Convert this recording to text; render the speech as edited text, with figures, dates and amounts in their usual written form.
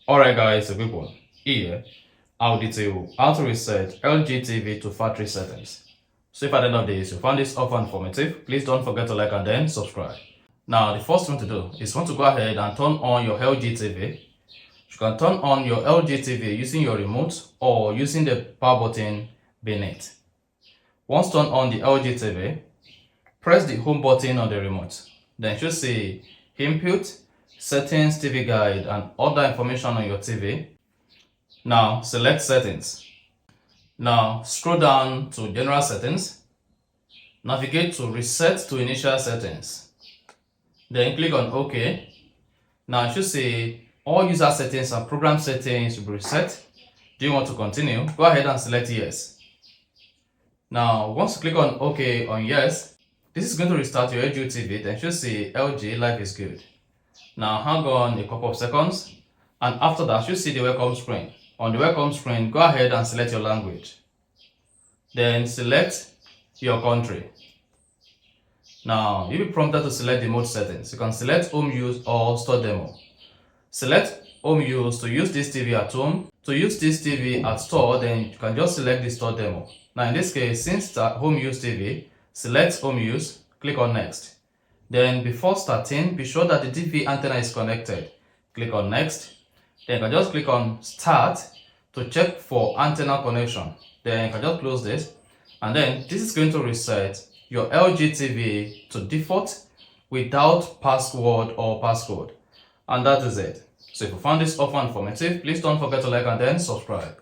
Alright guys, a quick one. Here, I'll detail how to reset LG TV to factory settings. So if at the end of this you found this offer informative, please don't forget to like and then subscribe. Now the first thing to do is want to go ahead and turn on your LG TV. You can turn on your LG TV using your remote or using the power button beneath. Once turned on the LG TV, press the home button on the remote. Then you should see input, settings, TV guide and other information on your TV. Now select settings. Now scroll down to general settings. Navigate to reset to initial settings. Then click on OK. Now you should see all user settings and program settings will be reset. Do you want to continue? Go ahead and select yes. Now once you click on OK on yes, this is going to restart your LG TV. Then you should see LG life is good. Now hang on a couple of seconds and after that you see the welcome screen. On the welcome screen, go ahead and select your language. Then select your country. Now you'll be prompted to select the mode settings. You can select home use or store demo. Select home use to use this TV at home. To use this TV at store, then you can just select the store demo. Now in this case, since it's home use TV, select home use, click on next. Then before starting, be sure that the TV antenna is connected. Click on next. Then you can just click on start to check for antenna connection. Then you can just close this. And then this is going to reset your LG TV to default without password or passcode. And that is it. So if you found this offer informative, please don't forget to like and then subscribe.